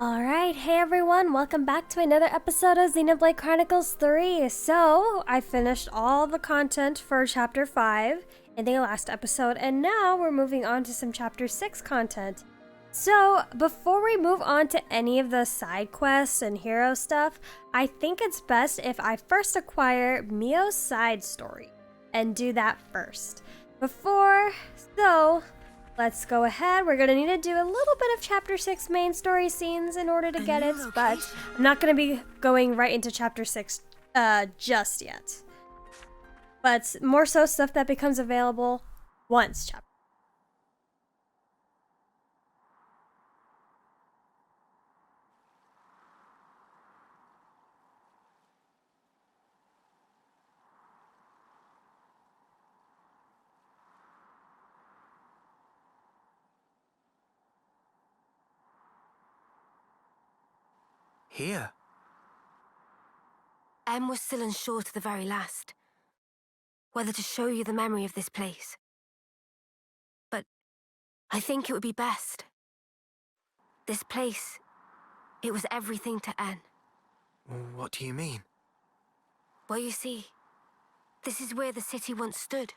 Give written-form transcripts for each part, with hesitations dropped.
Alright, hey everyone, welcome back to another episode of Xenoblade Chronicles 3. So, I finished all the content for Chapter 5 in the last episode, and now we're moving on to some Chapter 6 content. So, before we move on to any of the side quests and hero stuff, I think it's best if I first acquire Mio's side story, and do that first. Let's go ahead. We're going to need to do a little bit of Chapter 6 main story scenes in order to get it, but I'm not going to be going right into Chapter 6 just yet. But more so stuff that becomes available once Chapter. Here? Em was still unsure to the very last whether to show you the memory of this place. But I think it would be best. This place, it was everything to En. What do you mean? Well, you see, this is where the city once stood.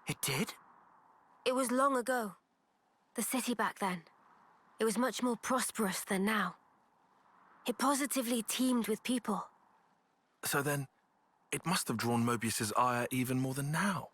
It did? It was long ago. The city back then. It was much more prosperous than now. It positively teemed with people. So then, it must have drawn Mobius's ire even more than now.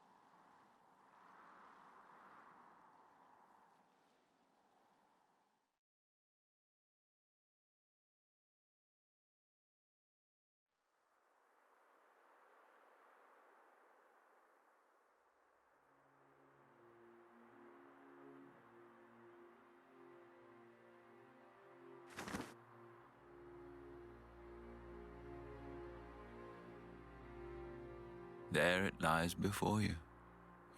There it lies before you,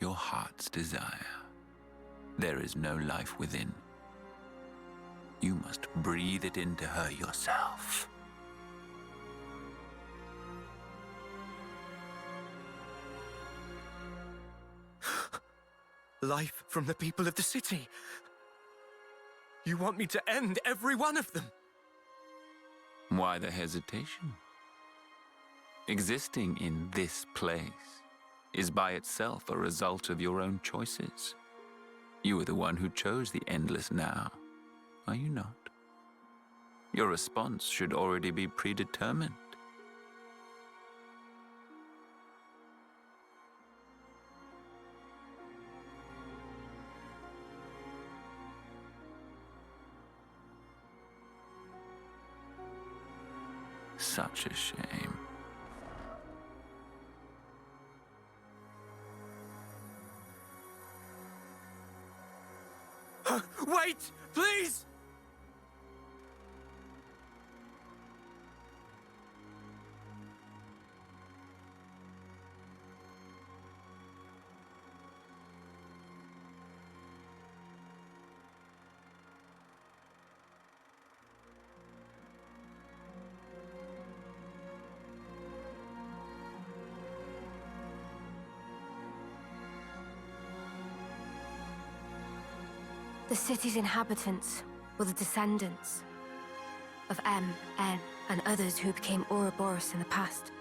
your heart's desire. There is no life within. You must breathe it into her yourself. Life from the people of the city. You want me to end every one of them? Why the hesitation? Existing in this place is by itself a result of your own choices. You are the one who chose the endless now, are you not? Your response should already be predetermined. Such a shame. Wait, please! The city's inhabitants were the descendants of Em, En, and others who became Ouroboros in the past.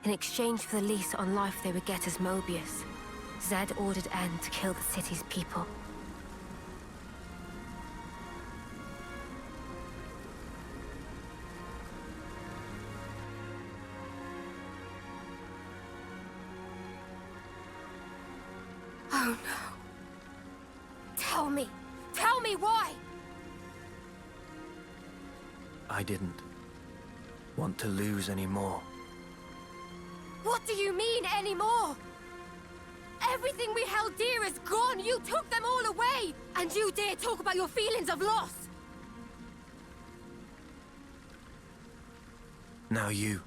In exchange for the lease on life they would get as Mobius, Zed ordered En to kill the city's people. Oh no. Tell me why! I didn't want to lose any more. What do you mean, anymore? Everything we held dear is gone! You took them all away! And you dare talk about your feelings of loss! Now you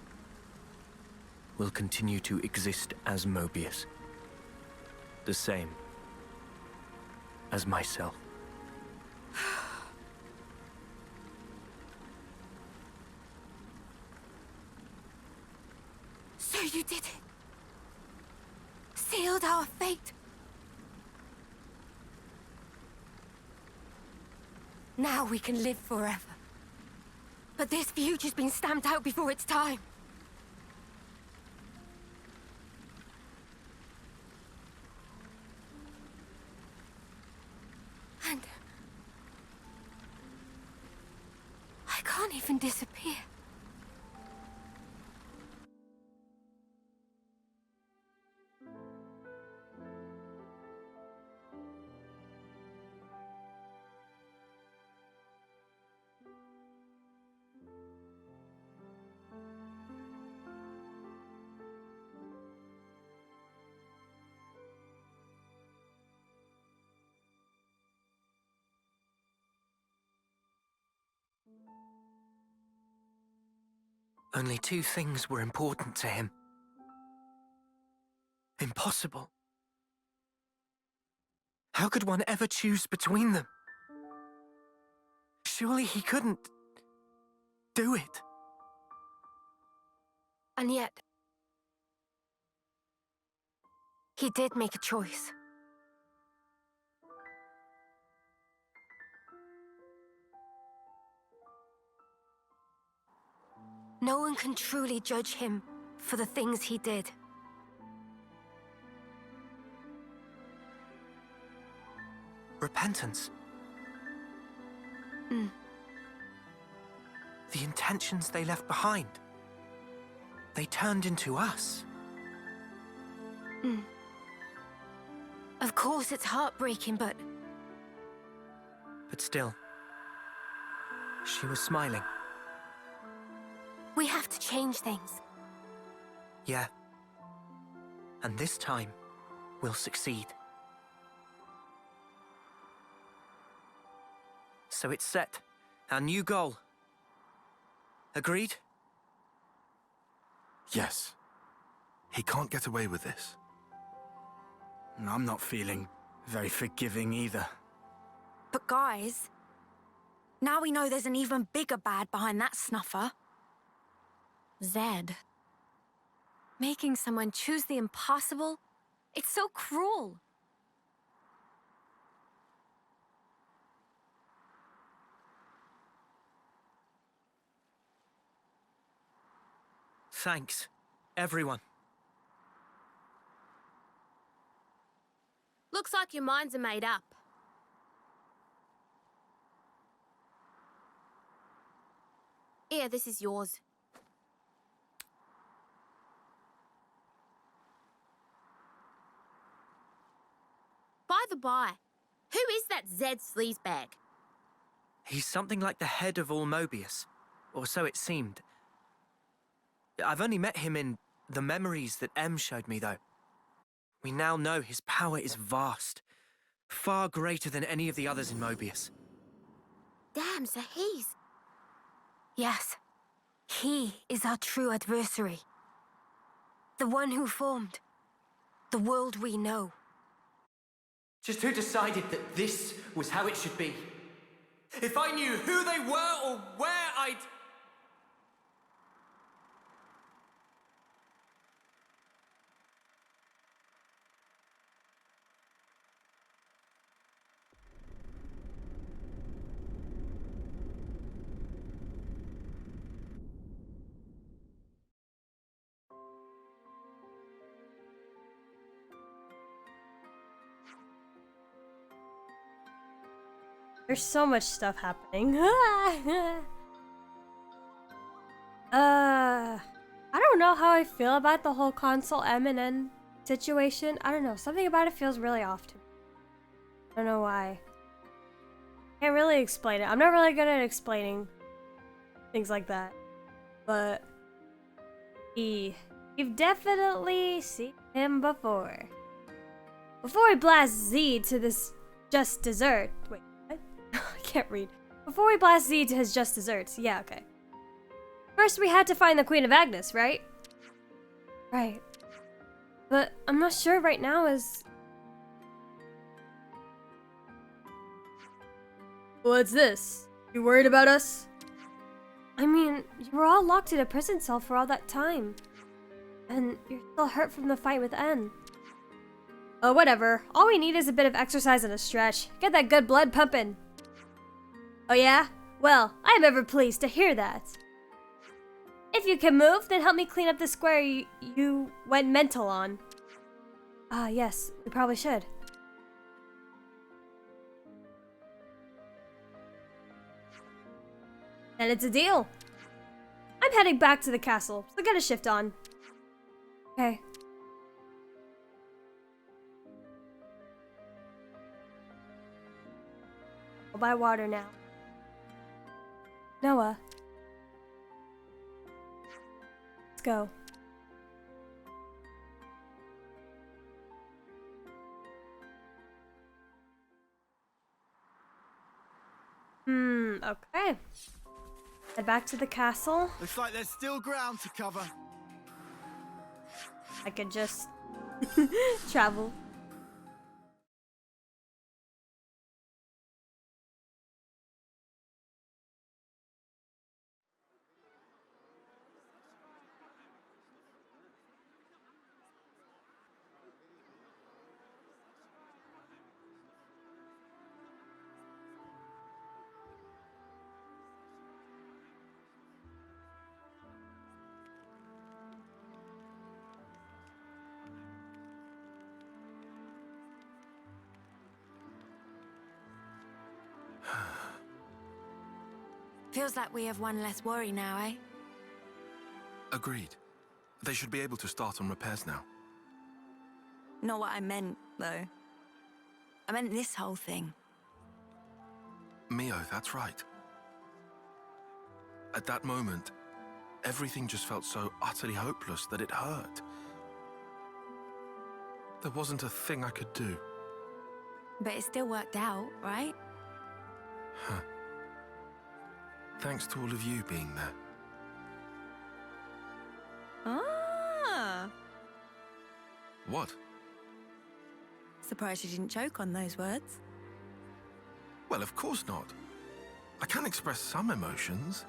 will continue to exist as Mobius. The same as myself. So you did it. Sealed our fate. Now we can live forever. But this future's been stamped out before its time. And I can't even disappear. Only two things were important to him. Impossible. How could one ever choose between them? Surely he couldn't do it. And yet, he did make a choice. No one can truly judge him for the things he did. Repentance. Mm. The intentions they left behind. They turned into us. Mm. Of course, it's heartbreaking, but still, she was smiling. we have to change things. Yeah. And this time, we'll succeed. So it's set. Our new goal. Agreed? Yes. He can't get away with this. And I'm not feeling very forgiving either. But guys, now we know there's an even bigger bad behind that snuffer. Zed. Making someone choose the impossible? It's so cruel. Thanks, everyone. Looks like your minds are made up. Here, this is yours. By the by, who is that Zed sleazebag? He's something like the head of all Mobius, or so it seemed. I've only met him in the memories that M showed me, though. We now know his power is vast, far greater than any of the others in Mobius. Damn, so he's... Yes, he is our true adversary. The one who formed the world we know. Just who decided that this was how it should be? If I knew who they were or where, I'd... There's so much stuff happening. I don't know how I feel about the whole console M and N situation. I don't know. Something about it feels really off to me. I don't know why. Can't really explain it. I'm not really good at explaining things like that. But you've definitely seen him before. Before we blast Z to this just dessert. Wait. I can't read. Before we blast Z to his just desserts. Yeah, okay. First we had to find the Queen of Agnes, right? Right. But I'm not sure right now is... What's this? You worried about us? I mean, you were all locked in a prison cell for all that time. And you're still hurt from the fight with N. Oh, whatever. All we need is a bit of exercise and a stretch. Get that good blood pumping. Oh yeah? Well, I'm ever pleased to hear that. If you can move, then help me clean up the square you went mental on. Ah, yes, we probably should. And it's a deal. I'm heading back to the castle, so get a shift on. Okay. I'll buy water now. Noah. Let's go. Okay. Head back to the castle. Looks like there's still ground to cover. I could just travel. Feels like we have one less worry now, eh? Agreed. They should be able to start on repairs now. Not what I meant, though. I meant this whole thing. Mio, that's right. At that moment, everything just felt so utterly hopeless that it hurt. There wasn't a thing I could do. But it still worked out, right? Huh. Thanks to all of you being there. Ah! What? Surprised you didn't choke on those words. Well, of course not. I can express some emotions.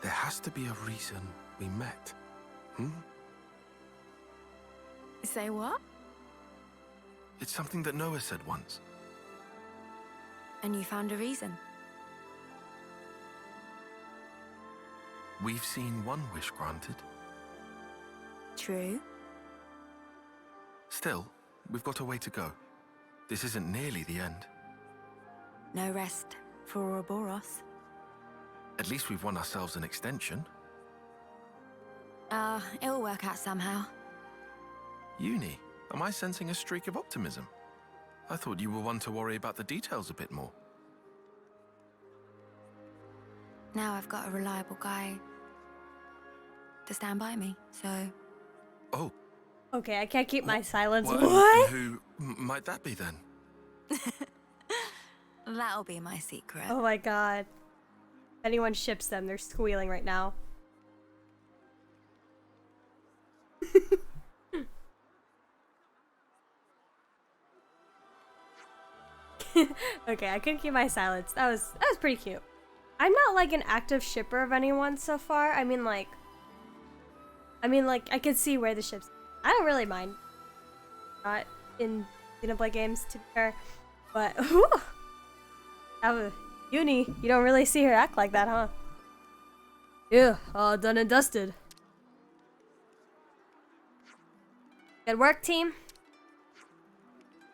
There has to be a reason we met. Say what? It's something that Noah said once. And you found a reason. We've seen one wish granted. True. Still, we've got a way to go. This isn't nearly the end. No rest for Ouroboros. At least we've won ourselves an extension. It'll work out somehow. Uni, am I sensing a streak of optimism? I thought you were one to worry about the details a bit more. Now I've got a reliable guy to stand by me, so... Oh. Okay, I can't keep my silence. Well, What? Who might that be then? That'll be my secret. Oh my god. If anyone ships them, they're squealing right now. Okay, I couldn't keep my silence. That was pretty cute. I'm not like an active shipper of anyone so far. I mean like I could see where the ships. I don't really mind. Not in Xenoblade games to be fair, but Uni, you don't really see her act like that, huh? Yeah, all done and dusted. Good work, team.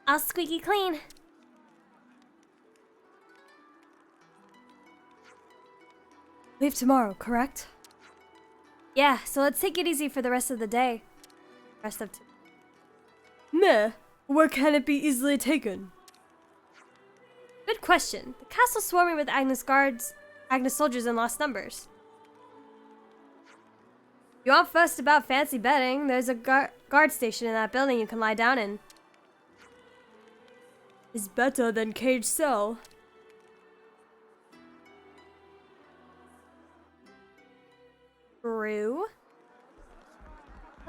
All squeaky clean. Leave tomorrow, correct? Yeah, so let's take it easy for the rest of the day. Meh, where can it be easily taken? Good question. The castle's swarming with Agnes soldiers in lost numbers. If you want fussed about fancy bedding, there's a guard station in that building you can lie down in. It's better than cage cell. True.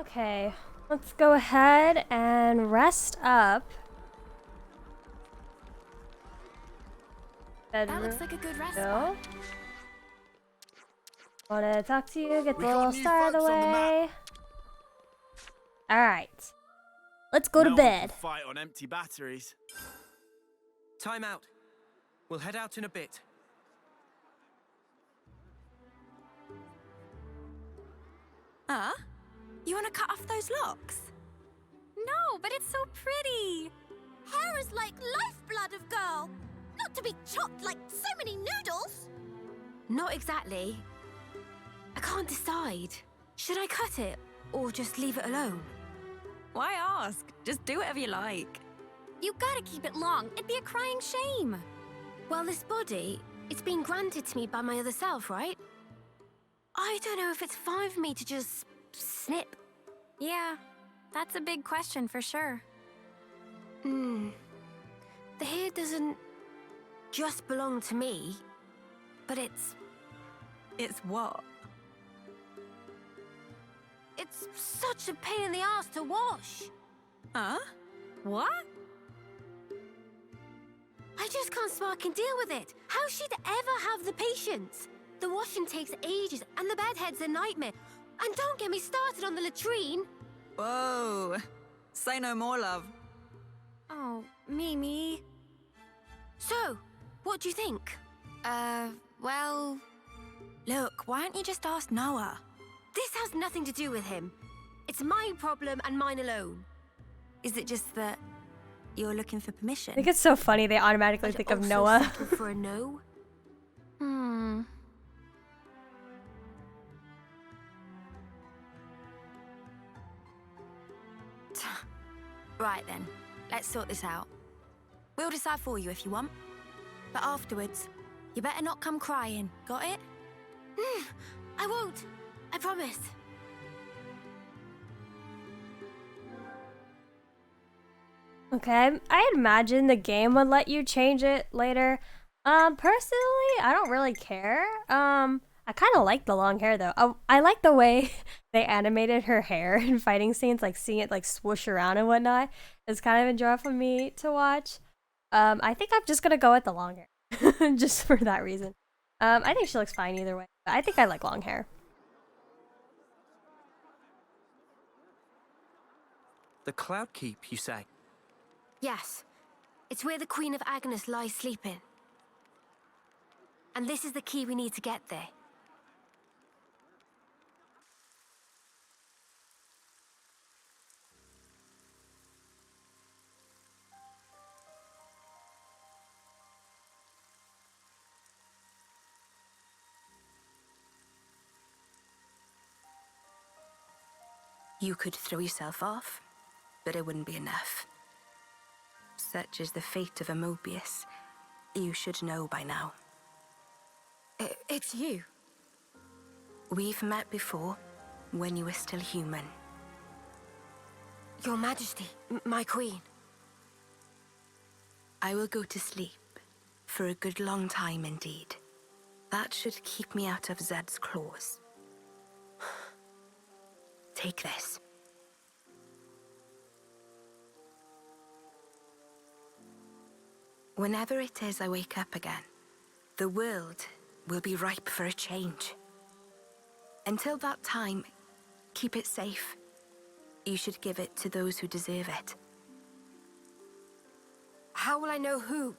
Okay, let's go ahead and rest up. Bedroom. That looks like a good rest Go. spot. Wanna talk to you, get the We got little new star out of the folks on the map. way. Alright. Let's go to No one bed. can fight on empty batteries. Time out. We'll head out in a bit. You want to cut off those locks? No, but it's so pretty. Hair is like lifeblood of girl. Not to be chopped like so many noodles. Not exactly. I can't decide. Should I cut it or just leave it alone? Why ask? Just do whatever you like. You gotta keep it long. It'd be a crying shame. Well, this body, it's been granted to me by my other self, right? I don't know if it's fine for me to just snip. Yeah, that's a big question for sure. The hair doesn't just belong to me, but it's what? It's such a pain in the ass to wash. Huh? What? I just can't spark and deal with it. How she'd ever have the patience? The washing takes ages, and the bedhead's a nightmare. And don't get me started on the latrine. Whoa. Say no more, love. Oh, Mimi. So, what do you think? Well... Look, why don't you just ask Noah? This has nothing to do with him. It's my problem and mine alone. Is it just that you're looking for permission? I think it's so funny they automatically I'd think of also Noah. settle for a no. Right then, let's sort this out. We'll decide for you if you want. But afterwards, you better not come crying, got it? I won't. I promise. Okay, I imagine the game would let you change it later. Personally, I don't really care. I kind of like the long hair though. I like the way they animated her hair in fighting scenes, like seeing it like swoosh around and whatnot. It's kind of enjoyable for me to watch. I think I'm just gonna go with the long hair, just for that reason. I think she looks fine either way. But I think I like long hair. The Cloud Keep, you say? Yes. It's where the Queen of Agnes lies sleeping. And this is the key we need to get there. You could throw yourself off, but it wouldn't be enough. Such is the fate of a Mobius. You should know by now. It's you. We've met before, when you were still human. Your Majesty, my Queen. I will go to sleep, for a good long time indeed. That should keep me out of Zed's claws. Take this. Whenever it is I wake up again, the world will be ripe for a change. Until that time, keep it safe. You should give it to those who deserve it. How will I know who?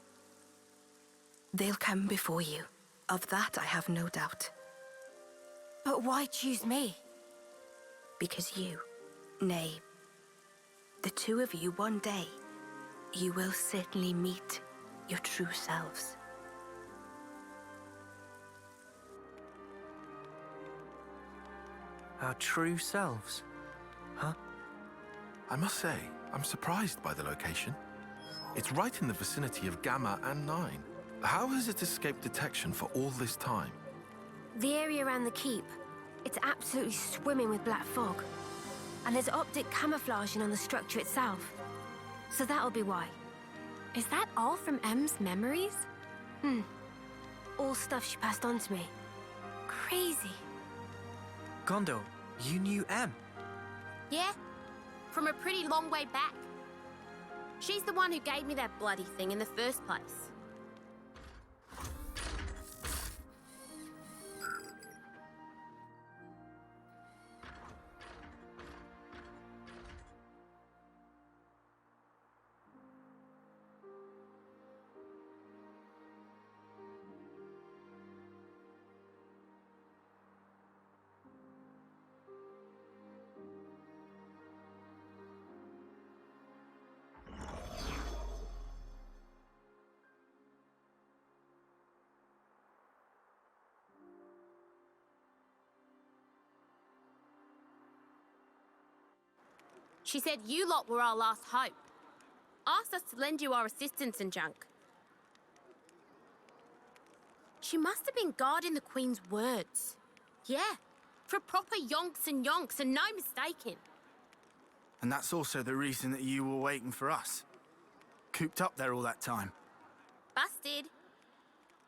They'll come before you. Of that I have no doubt. But why choose me? Because you, nay, the two of you one day, you will certainly meet your true selves. Our true selves? Huh? I must say, I'm surprised by the location. It's right in the vicinity of Gamma and 9. How has it escaped detection for all this time? The area around the keep. It's absolutely swimming with black fog. And there's optic camouflaging on the structure itself. So that'll be why. Is that all from M's memories? All stuff she passed on to me. Crazy. Gondor, you knew M. Yeah, from a pretty long way back. She's the one who gave me that bloody thing in the first place. She said you lot were our last hope. Asked us to lend you our assistance and junk. She must have been guarding the Queen's words. Yeah, for proper yonks and no mistaking. And that's also the reason that you were waiting for us. Cooped up there all that time. Busted.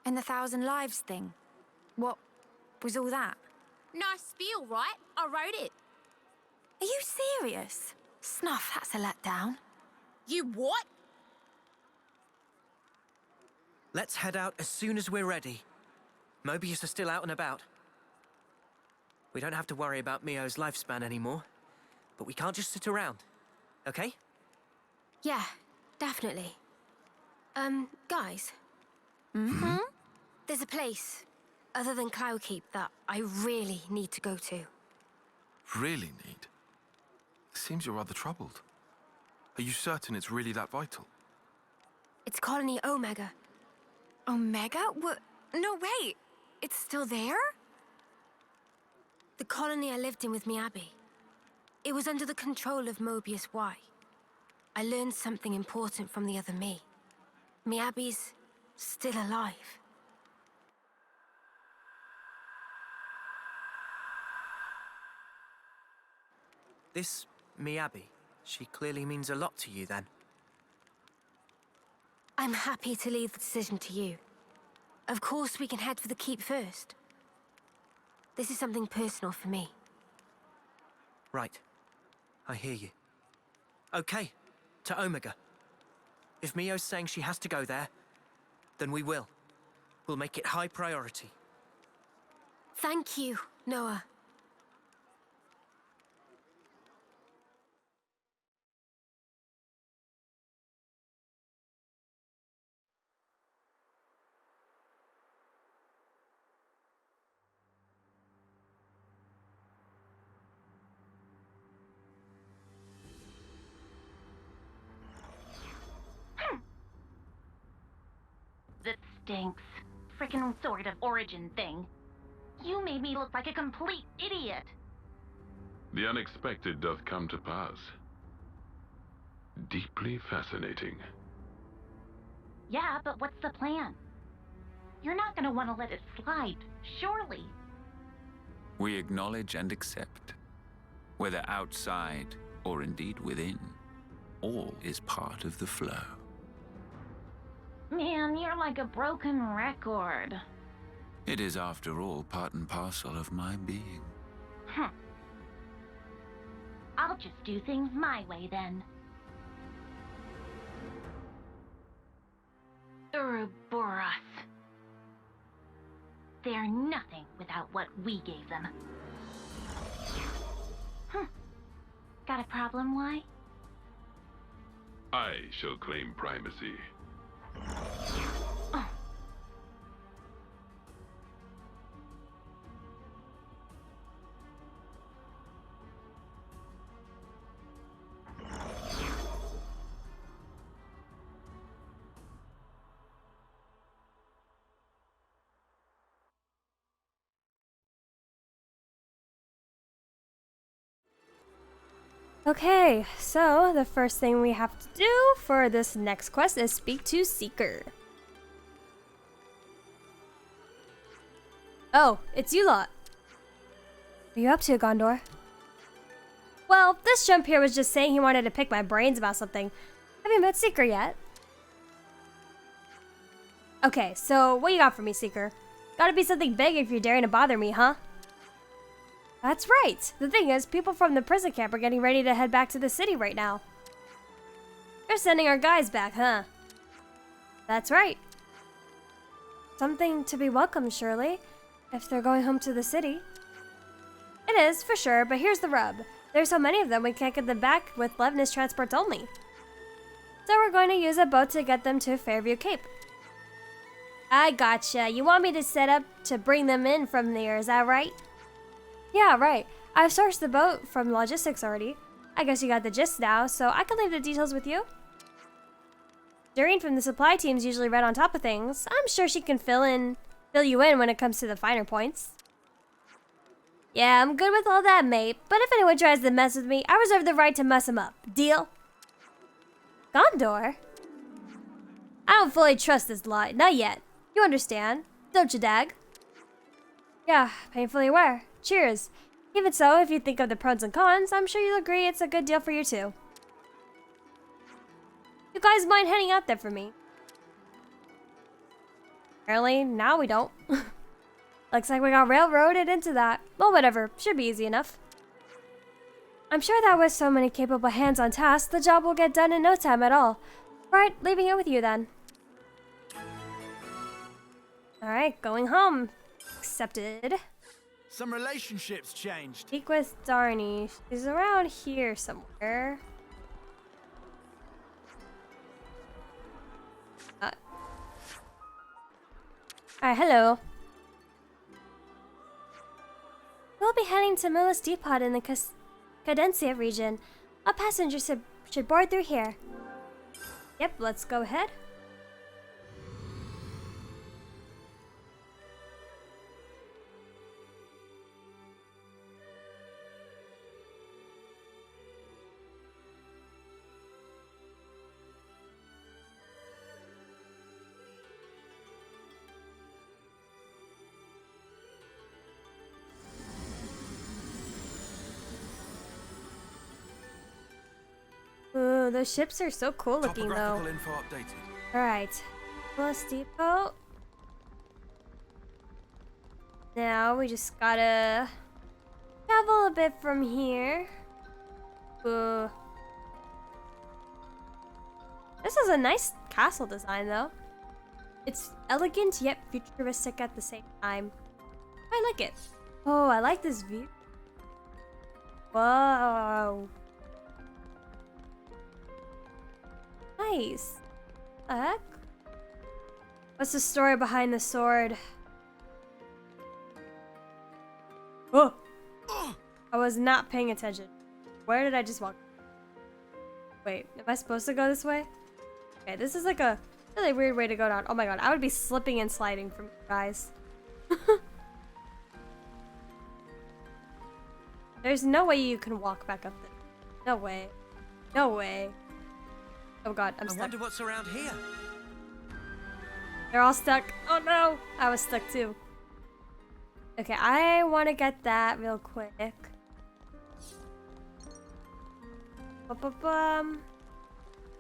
And the 1,000 lives thing. What was all that? Nice spiel, right? I wrote it. Are you serious? Snuff, that's a letdown. You what? Let's head out as soon as we're ready. Mobius are still out and about. We don't have to worry about Mio's lifespan anymore, but we can't just sit around, okay? Yeah, definitely. Guys. Mm-hmm. There's a place, other than Cloudkeep, that I really need to go to. Really need? Seems you're rather troubled. Are you certain it's really that vital? It's Colony Omega. Omega? What? No, wait. It's still there? The colony I lived in with Miyabi. It was under the control of Mobius Y. I learned something important from the other me. Miyabi's still alive. This Miyabi, she clearly means a lot to you then. I'm happy to leave the decision to you. Of course, we can head for the keep first. This is something personal for me. Right. I hear you. Okay, to Omega. If Mio's saying she has to go there, then we will. We'll make it high priority. Thank you, Noah. That stinks. Frickin' sort of origin thing. You made me look like a complete idiot. The unexpected doth come to pass. Deeply fascinating. Yeah, but what's the plan? You're not gonna want to let it slide, surely. We acknowledge and accept, whether outside or indeed within, all is part of the flow. Man, you're like a broken record. It is, after all, part and parcel of my being. I'll just do things my way then. Ouroboros. They're nothing without what we gave them. Got a problem, why? I shall claim primacy. Oh. Okay, so the first thing we have to do for this next quest is speak to Seeker. Oh, it's you lot. What are you up to, Gondor? Well, this chump here was just saying he wanted to pick my brains about something. Have you met Seeker yet? Okay, so what you got for me, Seeker? Gotta be something big if you're daring to bother me, huh? That's right. The thing is, people from the prison camp are getting ready to head back to the city right now. They're sending our guys back, huh? That's right. Something to be welcomed, surely, if they're going home to the city. It is, for sure, but here's the rub. There's so many of them we can't get them back with Levnis transports only. So we're going to use a boat to get them to Fairview Cape. I gotcha. You want me to set up to bring them in from there, is that right? Yeah, right. I've sourced the boat from logistics already. I guess you got the gist now, so I can leave the details with you. Doreen from the supply team's usually right on top of things. I'm sure she can fill you in when it comes to the finer points. Yeah, I'm good with all that, mate. But if anyone tries to mess with me, I reserve the right to mess him up. Deal? Gondor? I don't fully trust this lot. Not yet. You understand, don't you, Dag? Yeah, painfully aware. Cheers. Even so, if you think of the pros and cons, I'm sure you'll agree it's a good deal for you too. You guys mind heading out there for me? Apparently, now we don't. Looks like we got railroaded into that. Well, whatever. Should be easy enough. I'm sure that with so many capable hands on task, the job will get done in no time at all. Right, leaving it with you then. Alright, going home. Accepted. Some relationships changed. Speak with Darnie. She's around here somewhere. Alright, hello. We'll be heading to Millis Depot in the Cadencia region. All passengers should board through here. Yep, let's go ahead. Ooh, those ships are so cool looking though. Topographical info updated. Alright. Plus depot. Now we just gotta travel a bit from here. Ooh. This is a nice castle design though. It's elegant yet futuristic at the same time. I like it. Oh, I like this view. Whoa. Nice. Heck? What's the story behind the sword? Oh! I was not paying attention. Where did I just walk? Wait, am I supposed to go this way? Okay, this is like a really weird way to go down. Oh my god, I would be slipping and sliding from you guys. There's no way you can walk back up there. No way. No way. Oh god, I'm stuck. I wonder what's around here. They're all stuck. Oh no! I was stuck too. Okay, I want to get that real quick.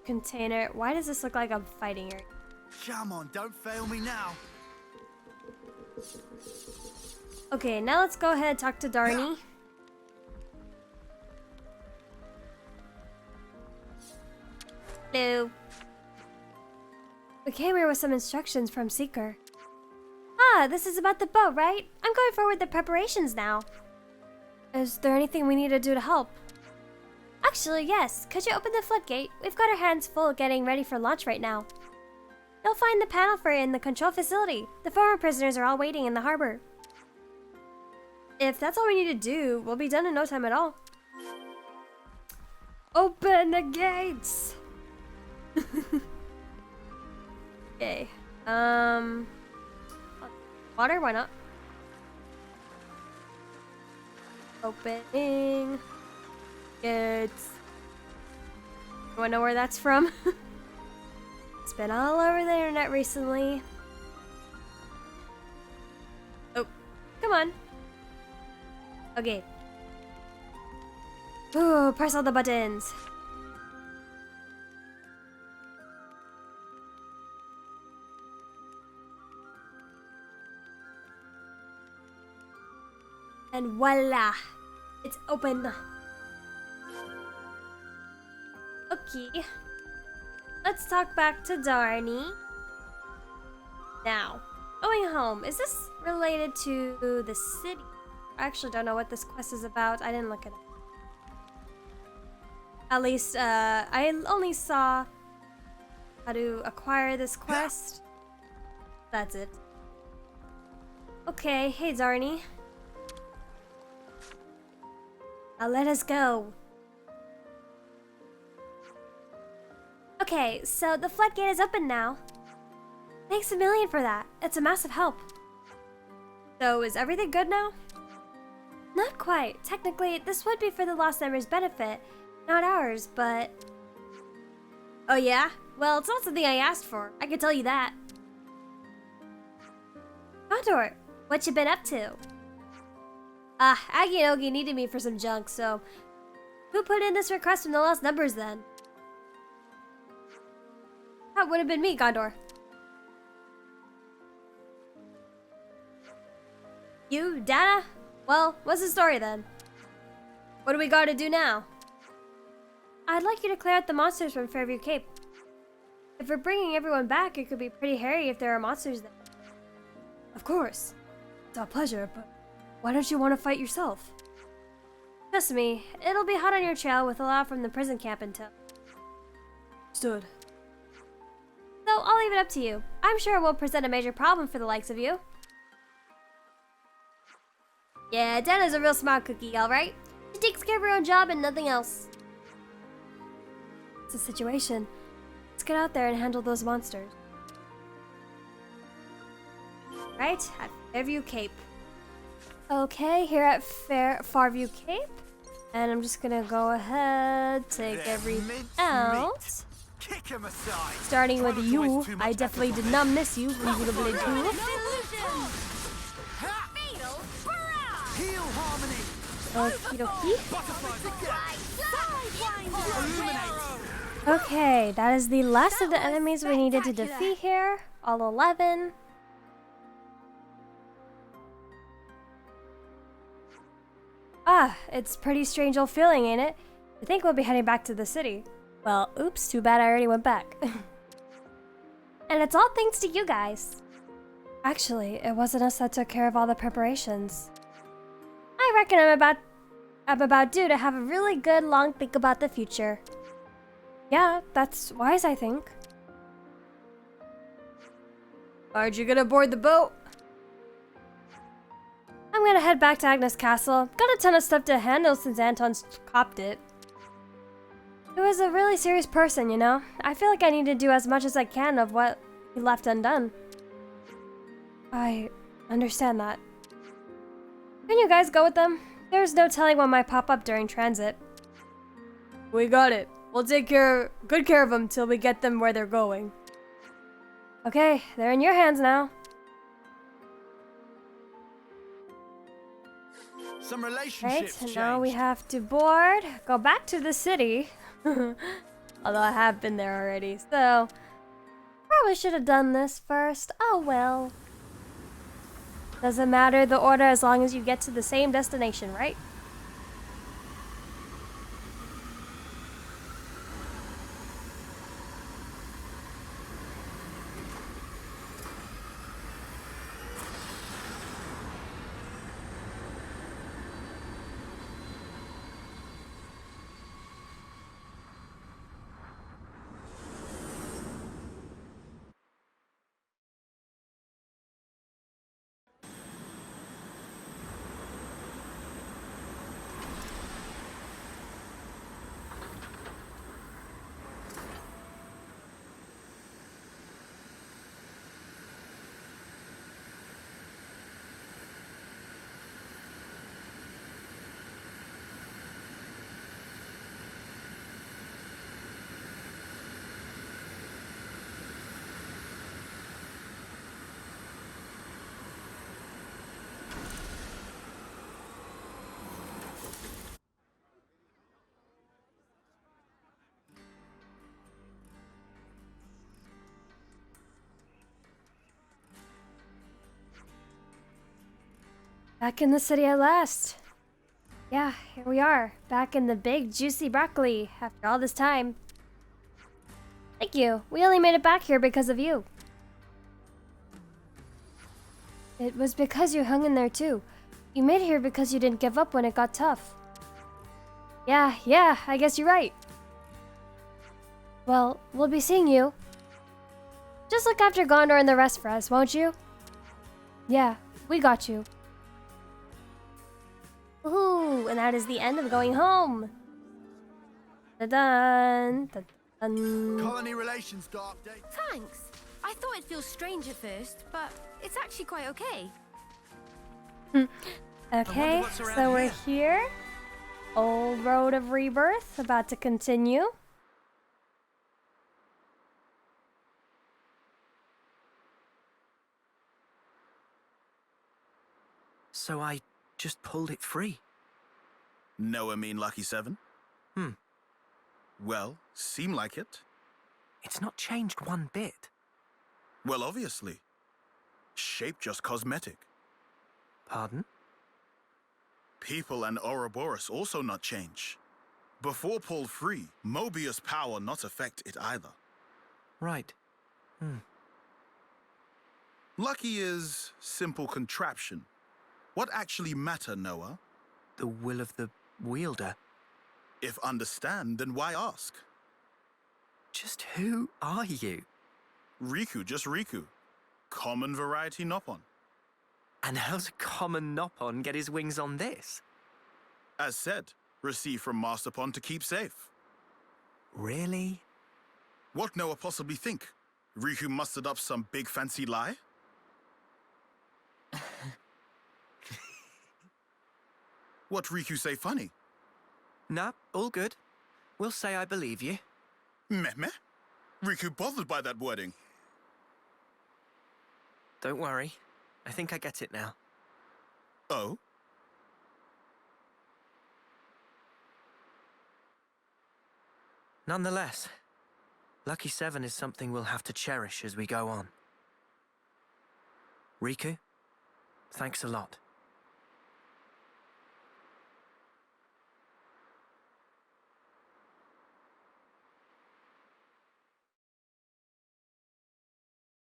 Container. Why does this look like I'm fighting her? Come on, don't fail me now. Okay, now let's go ahead and talk to Darnie. Hello. We came here with some instructions from Seeker. Ah, this is about the boat, right? I'm going forward with the preparations now. Is there anything we need to do to help? Actually, yes. Could you open the floodgate? We've got our hands full getting ready for launch right now. You'll find the panel for it in the control facility. The former prisoners are all waiting in the harbor. If that's all we need to do, we'll be done in no time at all. Open the gates! Okay. Water, why not? Opening gates. You wanna know where that's from? It's been all over the internet recently. Oh, come on. Okay. Ooh, press all the buttons. And voila! It's open. Okay. Let's talk back to Darnie. Now, going home. Is this related to the city? I actually don't know what this quest is about. I didn't look at it. At least, I only saw how to acquire this quest. That's it. Okay, hey Darnie. Now let us go. Okay, so the floodgate is open now. Thanks a million for that. It's a massive help. So is everything good now? Not quite. Technically, this would be for the Lost Ember's benefit, not ours, but... Oh yeah? Well, it's not something I asked for. I can tell you that. Condor, what you been up to? Aggie and Ogie needed me for some junk, so... Who put in this request from the Lost Numbers then? That would have been me, Gondor. You, Dana? Well, what's the story then? What do we gotta do now? I'd like you to clear out the monsters from Fairview Cape. If we're bringing everyone back, it could be pretty hairy if there are monsters there. Of course. It's our pleasure, but why don't you want to fight yourself? Trust me, it'll be hot on your trail with a lot from the prison camp until... Stood. So, I'll leave it up to you. I'm sure it won't present a major problem for the likes of you. Yeah, Dana's a real smart cookie, alright? She takes care of her own job and nothing else. It's a situation. Let's get out there and handle those monsters. Right, at Fairview Cape. Okay, here at Fairview Cape. And I'm just gonna go ahead, take everything out. Kick him aside. Starting with you, I definitely did not miss you from Xenoblade 2. Heal harmony. Okie dokie. Okay, that is the last of the enemies we needed to defeat here. All 11. It's a pretty strange old feeling, ain't it? I think we'll be heading back to the city. Well, oops, too bad I already went back. And it's all thanks to you guys. Actually, it wasn't us that took care of all the preparations. I reckon I'm about due to have a really good long think about the future. Yeah, that's wise, I think. Aren't you gonna board the boat? I'm gonna head back to Agnes Castle. Got a ton of stuff to handle since Anton's copped it. He was a really serious person, you know? I feel like I need to do as much as I can of what he left undone. I understand that. Can you guys go with them? There's no telling what might pop up during transit. We got it. We'll take good care of them till we get them where they're going. Okay, they're in your hands now. Some relationships Right, and now change. we have to board, go back to the city. Although I have been there already, so probably should have done this first. Oh well. Doesn't matter the order as long as you get to the same destination, right? Back in the city at last. Yeah, here we are, back in the big juicy broccoli after all this time. Thank you. We only made it back here because of you. It was because you hung in there too. You made it here because you didn't give up when it got tough. Yeah, I guess you're right. Well, we'll be seeing you. Just look after Gondor and the rest for us, won't you? Yeah, we got you. Ooh, and that is the end of going home. Da-dun, da-dun. Colony relations got update. Thanks. I thought it'd feel strange at first, but it's actually quite okay. Okay, what's around so we're here. here. Old Road of Rebirth, about to continue. So I just pulled it free. Noah mean Lucky 7? Hmm. Well, seem like it. It's not changed one bit. Well, obviously. Shape just cosmetic. Pardon? People and Ouroboros also not change. Before pulled free, Mobius power not affect it either. Right. Lucky is simple contraption. What actually matter, Noah? The will of the wielder. If understand, then why ask? Just who are you? Riku, just Riku. Common variety Noppon. And how's a common Noppon get his wings on this? As said, received from Masterpon to keep safe. Really? What Noah possibly think? Riku mustered up some big fancy lie? What Riku say funny? Nah, all good. We'll say I believe you. Meh meh? Riku bothered by that wording. Don't worry. I think I get it now. Oh? Nonetheless, Lucky 7 is something we'll have to cherish as we go on. Riku, thanks a lot.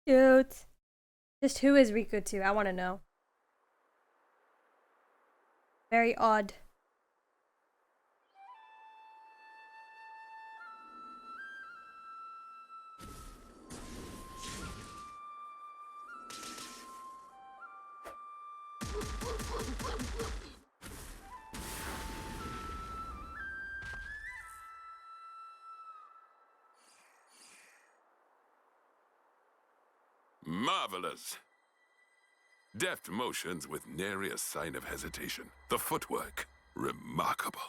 Cute. Just who is Riku to? I want to know. Very odd. Marvelous. Deft motions with nary a sign of hesitation. The footwork, remarkable.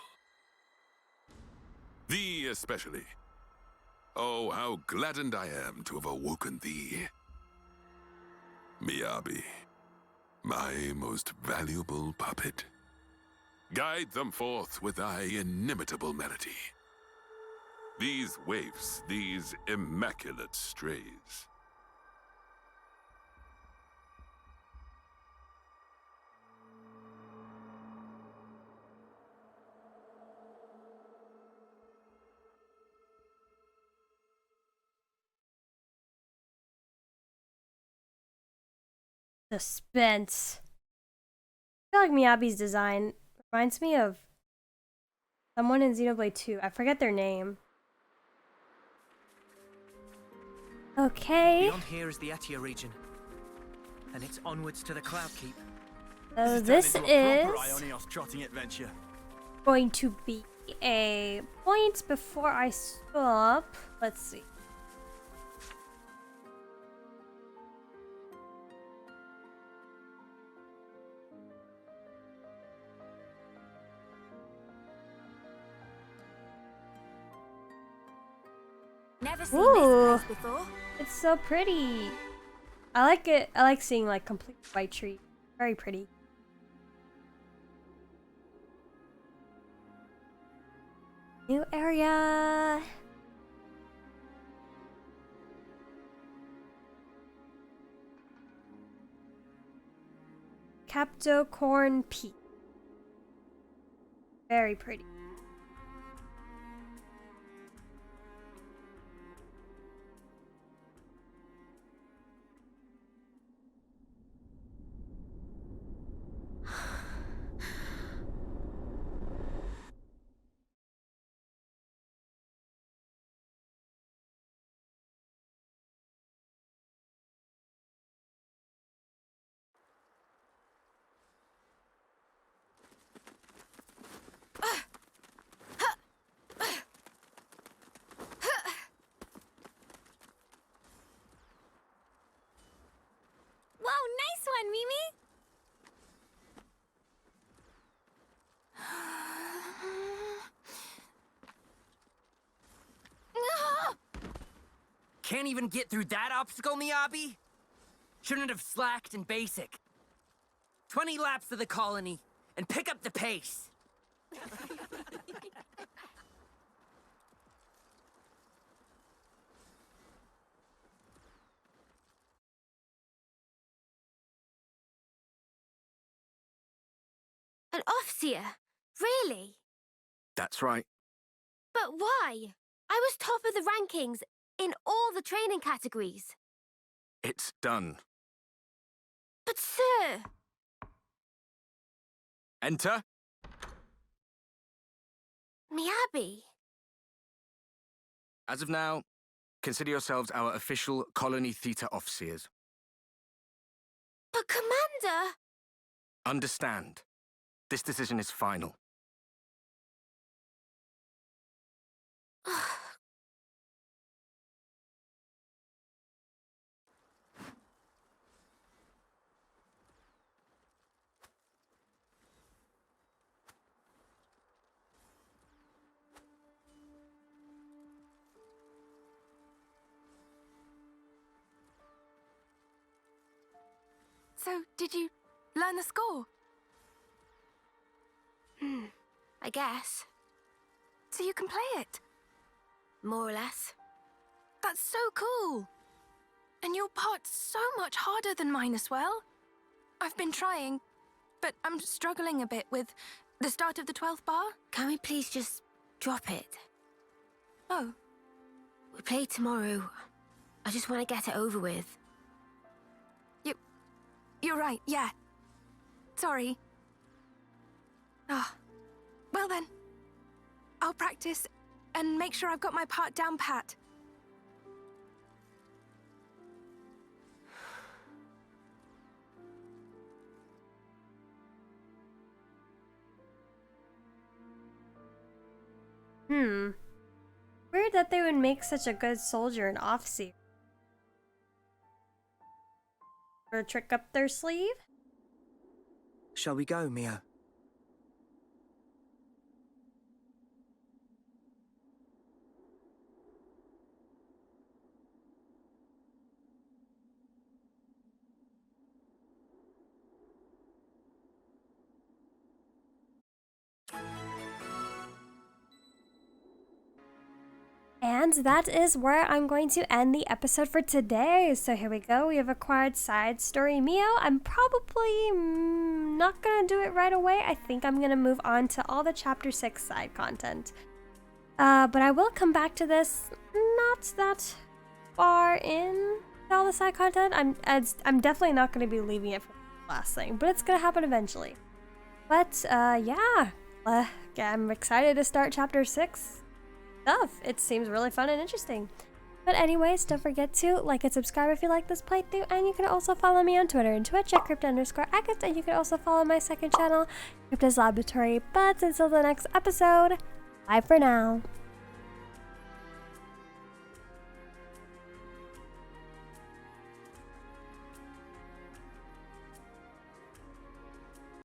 Thee especially. Oh, how gladdened I am to have awoken thee. Miyabi, my most valuable puppet. Guide them forth with thy inimitable melody. These waifs, these immaculate strays. Suspense. I feel like Miyabi's design reminds me of someone in Xenoblade 2. I forget their name. Okay. Beyond here is the Etia region. And it's onwards to the Cloud Keep. So this turned into a proper is Ionios trotting adventure. going to be a point before I stop. Let's see. Never seen Ooh. this place before. It's so pretty. I like it. I like seeing like complete white tree. Very pretty. New area. Capricorn Peak. Very pretty. Can't even get through that obstacle, Miyabi? Shouldn't have slacked in basic. 20 laps of the colony, and pick up the pace. An officer? Really? That's right. But why? I was top of the rankings in all the training categories. It's done. But sir... Enter. Miyabi. As of now, consider yourselves our official Colony Theta officers. But Commander... Understand. This decision is final. So, did you learn the score? I guess. So you can play it? More or less. That's so cool. And your part's so much harder than mine as well. I've been trying, but I'm struggling a bit with the start of the 12th bar. Can we please just drop it? Oh. We play tomorrow. I just want to get it over with. You're right, yeah. Sorry. Ah. Well then. I'll practice and make sure I've got my part down pat. Weird that they would make such a good soldier an officer. For a trick up their sleeve? Shall we go, Mio? And that is where I'm going to end the episode for today. So here we go. We have acquired side story Mio. I'm probably not going to do it right away. I think I'm going to move on to all the chapter 6 side content. But I will come back to this not that far in all the side content. I'm definitely not going to be leaving it for the last thing, but it's going to happen eventually. But yeah, I'm excited to start chapter 6. It seems really fun and interesting. But anyways, don't forget to like and subscribe if you like this playthrough, and you can also follow me on Twitter and Twitch at Crypta_Agate, and you can also follow my second channel, Crypta's Laboratory. But until the next episode, bye for now.